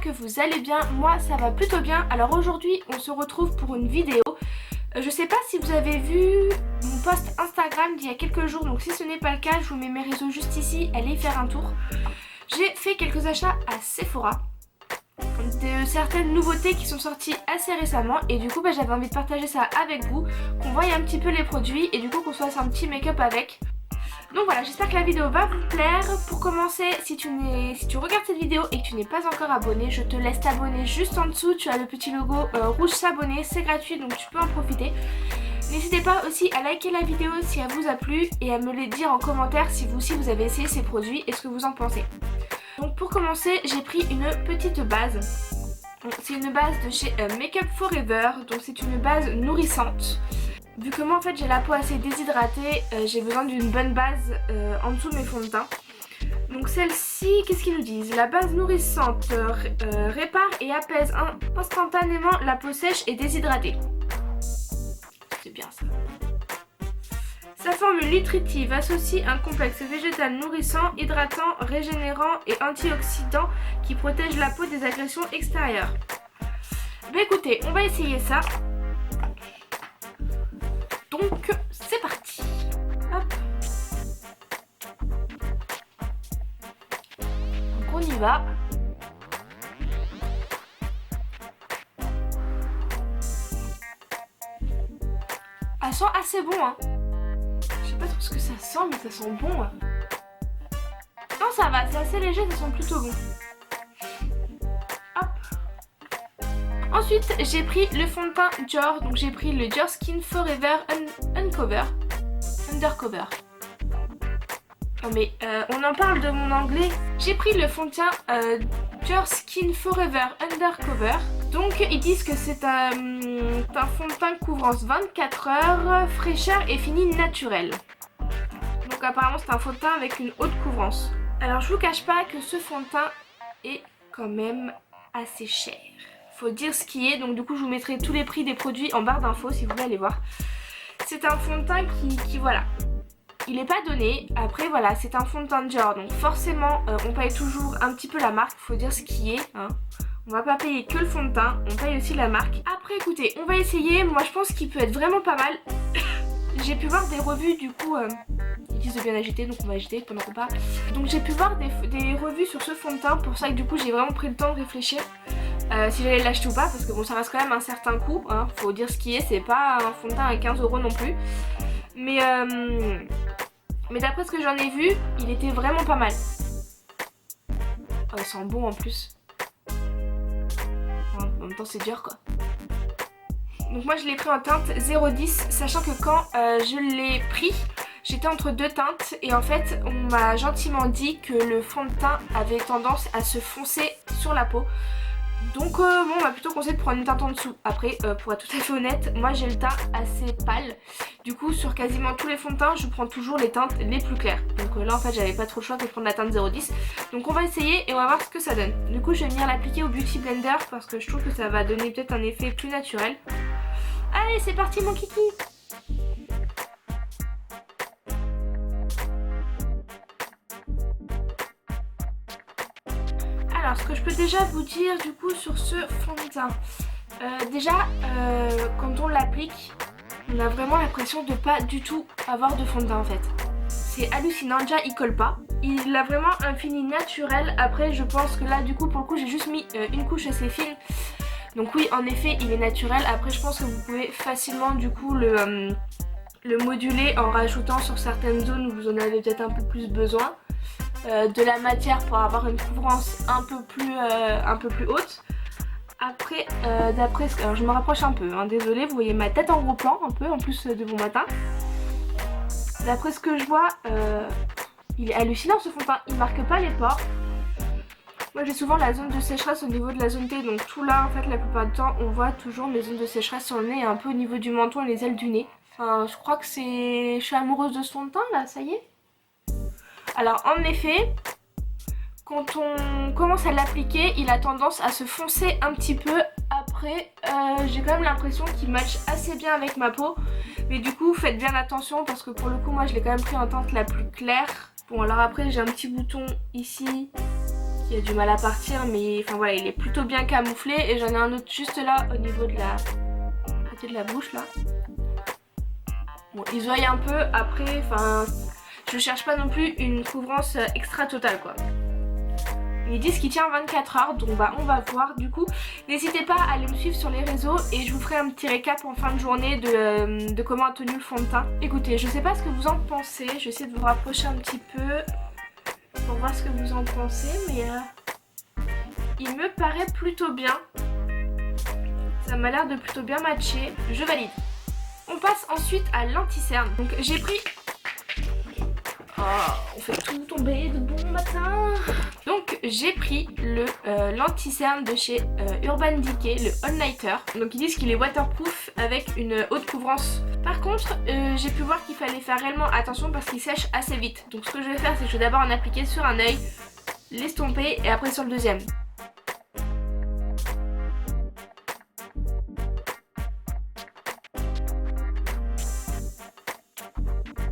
que vous allez bien. Moi ça va plutôt bien. Alors aujourd'hui on se retrouve pour une vidéo. Je sais pas si vous avez vu mon post Instagram d'il y a quelques jours, donc si ce n'est pas le cas, je vous mets mes réseaux juste ici, allez faire un tour. J'ai fait quelques achats à Sephora de certaines nouveautés qui sont sorties assez récemment et du coup j'avais envie de partager ça avec vous, qu'on voie un petit peu les produits et du coup qu'on se fasse un petit make-up avec. Donc voilà, j'espère que la vidéo va vous plaire. Pour commencer, si tu regardes cette vidéo et que tu n'es pas encore abonné, je te laisse t'abonner juste en dessous. Tu as le petit logo rouge s'abonner, c'est gratuit donc tu peux en profiter. N'hésitez pas aussi à liker la vidéo si elle vous a plu et à me le dire en commentaire si vous aussi vous avez essayé ces produits et ce que vous en pensez. Donc pour commencer, j'ai pris une petite base. C'est une base de chez Make Up Forever, donc c'est une base nourrissante. Vu que moi en fait j'ai la peau assez déshydratée, j'ai besoin d'une bonne base en dessous de mes fonds de teint. Donc celle-ci, qu'est-ce qu'ils nous disent? La base nourrissante répare et apaise instantanément la peau sèche et déshydratée. C'est bien ça. Sa formule nutritive associe un complexe végétal nourrissant, hydratant, régénérant et antioxydant qui protège la peau des agressions extérieures. Bah écoutez, on va essayer ça. Donc c'est parti. Hop. Donc on y va. Elle sent assez bon hein. Je sais pas trop ce que ça sent mais ça sent bon hein. Non ça va, c'est assez léger, ça sent plutôt bon. Hop. Ensuite j'ai pris le fond de teint Dior, donc j'ai pris le Dior Skin Forever Undercover. Non mais on en parle de mon anglais. J'ai pris le fond de teint Dior Skin Forever Undercover. Donc ils disent que c'est un fond de teint couvrance 24 heures, fraîcheur et fini naturel. Donc apparemment c'est un fond de teint avec une haute couvrance. Alors je vous cache pas que ce fond de teint est quand même assez cher. Faut dire ce qui est, donc du coup je vous mettrai tous les prix des produits en barre d'infos si vous voulez aller voir. C'est un fond de teint qui voilà, il n'est pas donné. Après voilà, c'est un fond de teint Dior, donc forcément on paye toujours un petit peu la marque, faut dire ce qui est hein. On va pas payer que le fond de teint, on paye aussi la marque. Après écoutez, on va essayer, moi je pense qu'il peut être vraiment pas mal. J'ai pu voir des revues du coup, ils disent de bien agiter donc on va agiter pendant qu'on parle. Donc j'ai pu voir des revues sur ce fond de teint, pour ça que du coup j'ai vraiment pris le temps de réfléchir si j'allais l'acheter ou pas, parce que bon ça reste quand même un certain coût, hein, faut dire ce qui est, c'est pas un fond de teint à 15 € non plus. Mais d'après ce que j'en ai vu, il était vraiment pas mal. Oh il sent bon en plus. En même temps c'est dur quoi. Donc moi je l'ai pris en teinte 010, sachant que quand je l'ai pris, j'étais entre deux teintes et en fait on m'a gentiment dit que le fond de teint avait tendance à se foncer sur la peau. Donc bon on m'a plutôt conseillé de prendre une teinte en dessous. Après pour être tout à fait honnête, moi j'ai le teint assez pâle. Du coup sur quasiment tous les fonds de teint je prends toujours les teintes les plus claires. Donc là en fait j'avais pas trop le choix que de prendre la teinte 010. Donc on va essayer et on va voir ce que ça donne. Du coup je vais venir l'appliquer au Beauty Blender parce que je trouve que ça va donner peut-être un effet plus naturel. Allez c'est parti mon kiki. Alors ce que je peux déjà vous dire du coup sur ce fond de teint, quand on l'applique, on a vraiment l'impression de pas du tout avoir de fond de teint en fait. C'est hallucinant, déjà il colle pas, il a vraiment un fini naturel. Après je pense que là du coup pour le coup j'ai juste mis une couche assez fine. Donc oui en effet il est naturel. Après je pense que vous pouvez facilement du coup le moduler en rajoutant sur certaines zones où vous en avez peut-être un peu plus besoin. De la matière pour avoir une couvrance un peu plus haute. Après, alors je me rapproche un peu, hein, désolée, vous voyez ma tête en gros plan un peu en plus de bon matin. D'après ce que je vois, il est hallucinant ce fond de teint, il marque pas les pores. Moi j'ai souvent la zone de sécheresse au niveau de la zone T, donc tout là en fait la plupart du temps on voit toujours mes zones de sécheresse sur le nez et un peu au niveau du menton et les ailes du nez. Enfin je crois que je suis amoureuse de ce fond de teint là, ça y est. Alors en effet, quand on commence à l'appliquer, il a tendance à se foncer un petit peu. Après, j'ai quand même l'impression qu'il match assez bien avec ma peau. Mais du coup, faites bien attention parce que pour le coup, moi je l'ai quand même pris en teinte la plus claire. Bon alors après, j'ai un petit bouton ici qui a du mal à partir, mais enfin voilà, il est plutôt bien camouflé. Et j'en ai un autre juste là au niveau de la côté de la bouche là. Bon, il se voit un peu. Après, enfin, je cherche pas non plus une couvrance extra totale quoi. Ils disent qu'il tient 24 heures, donc bah on va voir. Du coup, n'hésitez pas à aller me suivre sur les réseaux et je vous ferai un petit récap en fin de journée de comment a tenu le fond de teint. Écoutez, je sais pas ce que vous en pensez, je vais essayer de vous rapprocher un petit peu pour voir ce que vous en pensez, mais il me paraît plutôt bien. Ça m'a l'air de plutôt bien matcher, je valide. On passe ensuite à l'anti-cerne. Donc j'ai pris... Oh, on fait tout tomber de bon matin. Donc j'ai pris l'anti-cerne de chez Urban Decay, le All Nighter. Donc ils disent qu'il est waterproof avec une haute couvrance. Par contre j'ai pu voir qu'il fallait faire réellement attention parce qu'il sèche assez vite. Donc ce que je vais faire, c'est que je vais d'abord en appliquer sur un œil, l'estomper et après sur le deuxième.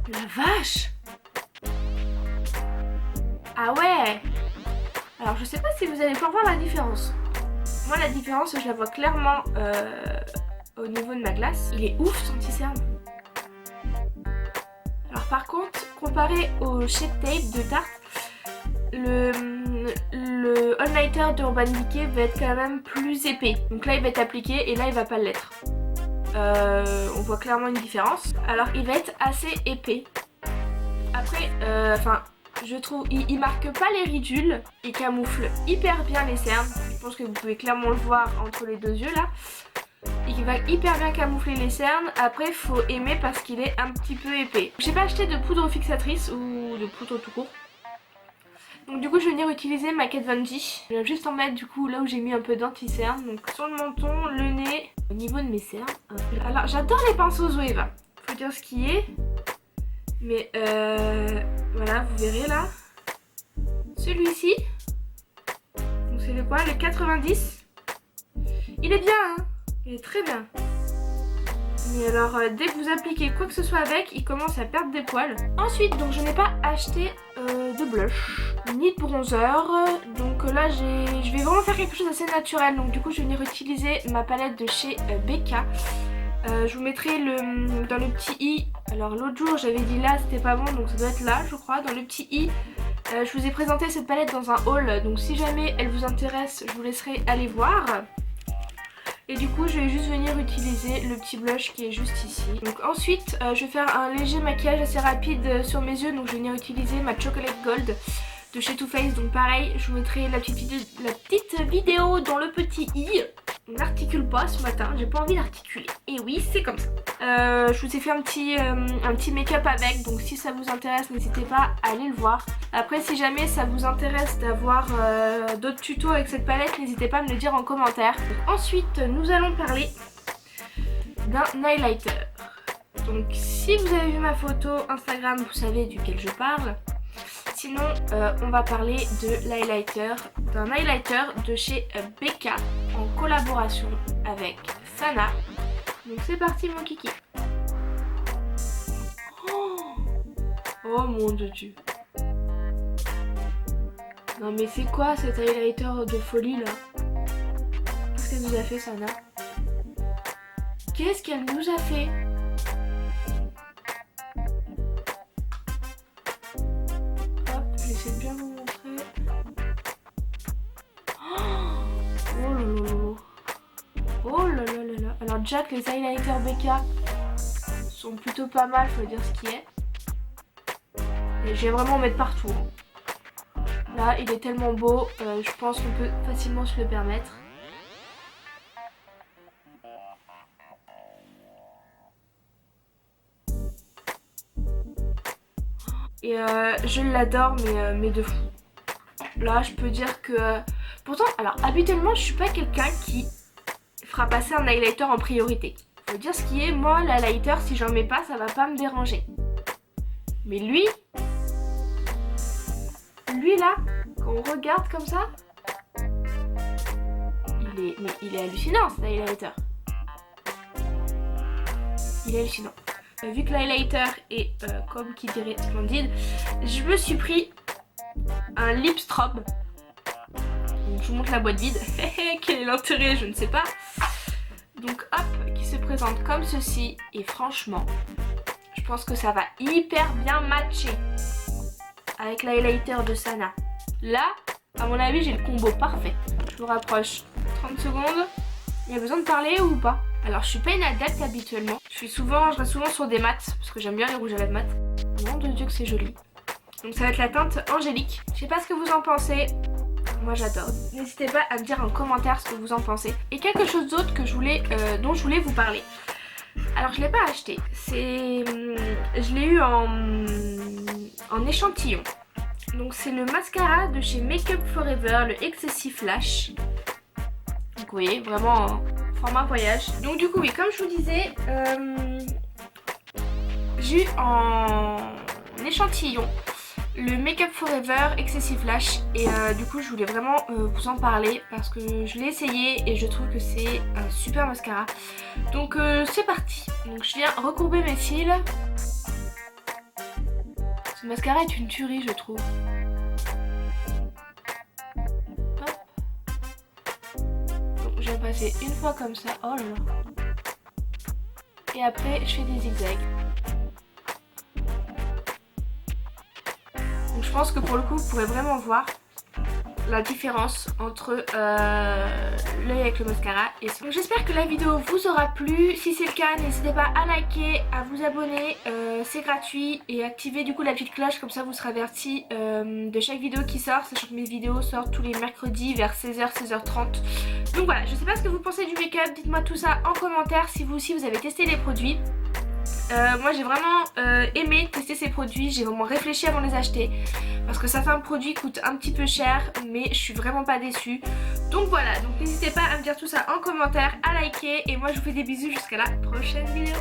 La vache! Ah ouais! Alors je sais pas si vous allez pouvoir voir la différence. Moi la différence je la vois clairement au niveau de ma glace. Il est ouf son anti-cerne. Alors par contre, comparé au Shape Tape de Tarte, le All Nighter d'Urban Decay va être quand même plus épais. Donc là il va être appliqué et là il va pas l'être. On voit clairement une différence. Alors il va être assez épais. Après, je trouve il marque pas les ridules, il camoufle hyper bien les cernes. Je pense que vous pouvez clairement le voir entre les deux yeux là. Il va hyper bien camoufler les cernes. Après faut aimer parce qu'il est un petit peu épais. J'ai pas acheté de poudre fixatrice ou de poudre tout court. Donc du coup je vais venir utiliser ma Kat Von D. Je vais juste en mettre du coup là où j'ai mis un peu d'anti-cerne. Donc sur le menton, le nez, au niveau de mes cernes. Alors j'adore les pinceaux Zoeva, faut dire ce qui est. Mais voilà, vous verrez là. Celui-ci, donc c'est le quoi, le 90. Il est bien, hein, il est très bien. Mais alors dès que vous appliquez quoi que ce soit avec, il commence à perdre des poils. Ensuite, donc je n'ai pas acheté de blush ni de bronzer. Donc là je vais vraiment faire quelque chose d'assez naturel. Donc du coup je vais venir utiliser ma palette de chez Becca. Je vous mettrai dans le petit i. Alors l'autre jour j'avais dit là c'était pas bon, donc ça doit être là je crois. Dans le petit i, je vous ai présenté cette palette dans un haul. Donc si jamais elle vous intéresse, je vous laisserai aller voir. Et du coup je vais juste venir utiliser le petit blush qui est juste ici. Donc ensuite je vais faire un léger maquillage assez rapide sur mes yeux. Donc je vais venir utiliser ma Chocolate Gold de chez Too Faced. Donc pareil, je vous mettrai la petite vidéo dans le petit i. On n'articule pas ce matin, j'ai pas envie d'articuler. Et oui, c'est comme ça. Je vous ai fait un petit make-up avec, donc si ça vous intéresse, n'hésitez pas à aller le voir. Après, si jamais ça vous intéresse d'avoir d'autres tutos avec cette palette, n'hésitez pas à me le dire en commentaire. Donc, ensuite, nous allons parler d'un highlighter. Donc si vous avez vu ma photo Instagram, vous savez duquel je parle. Sinon, on va parler de l'highlighter, d'un highlighter de chez Becca en collaboration avec Sana. Donc c'est parti mon kiki. Oh mon dieu. Non mais c'est quoi cet highlighter de folie là? Qu'est-ce qu'elle nous a fait Sana? Qu'est-ce qu'elle nous a fait? J'essaie de bien vous montrer. Oh là là. Oh là là là là. Alors déjà que les highlighters Becca sont plutôt pas mal, faut dire ce qui est. Et je vais vraiment en mettre partout. Là il est tellement beau, je pense qu'on peut facilement se le permettre. Et je l'adore mais de fou. Là je peux dire que... Pourtant, alors habituellement je suis pas quelqu'un qui fera passer un highlighter en priorité. Faut dire ce qui est, moi l'highlighter si j'en mets pas ça va pas me déranger. Mais lui là, quand on regarde comme ça, il est hallucinant cet highlighter. Il est hallucinant. Vu que l'highlighter est, comme qui dirait, splendide, je me suis pris un lip strobe Donc je vous montre la boîte vide. Quel est l'intérêt, je ne sais pas. Donc hop, qui se présente comme ceci. Et franchement, je pense que ça va hyper bien matcher avec l'highlighter de Sana. Là, à mon avis, j'ai le combo parfait. Je vous rapproche. 30 secondes. Il y a besoin de parler ou pas? Alors je suis pas une adepte habituellement. Je reste souvent sur des mats parce que j'aime bien les rouges à lèvres mat. Nom de Dieu que c'est joli. Donc ça va être la teinte angélique. Je sais pas ce que vous en pensez. Moi j'adore. N'hésitez pas à me dire en commentaire ce que vous en pensez. Et quelque chose d'autre que dont je voulais vous parler. Alors je l'ai pas acheté. Je l'ai eu en échantillon. Donc c'est le mascara de chez Make Up Forever, le Excessive Lash. Donc vous voyez, vraiment format voyage. Donc du coup oui, comme je vous disais, j'ai eu en échantillon le Make Up Forever Excessive Lash. Et du coup je voulais vraiment vous en parler parce que je l'ai essayé et je trouve que c'est un super mascara. Donc c'est parti. Donc je viens recourber mes cils. Ce mascara est une tuerie je trouve. Je vais passer une fois comme ça, oh là là. Et après je fais des zigzags. Donc je pense que pour le coup vous pourrez vraiment voir la différence entre l'œil avec le mascara et ça. Donc j'espère que la vidéo vous aura plu. Si c'est le cas, n'hésitez pas à liker, à vous abonner, c'est gratuit, et activer du coup la petite cloche, comme ça vous serez averti de chaque vidéo qui sort, sachant que mes vidéos sortent tous les mercredis vers 16h, 16h30. Donc voilà, je sais pas ce que vous pensez du make-up, dites-moi tout ça en commentaire si vous aussi vous avez testé les produits. Moi j'ai vraiment aimé tester ces produits, j'ai vraiment réfléchi avant de les acheter parce que certains produits coûtent un petit peu cher, mais je suis vraiment pas déçue. Donc voilà, donc n'hésitez pas à me dire tout ça en commentaire, à liker, et moi je vous fais des bisous jusqu'à la prochaine vidéo.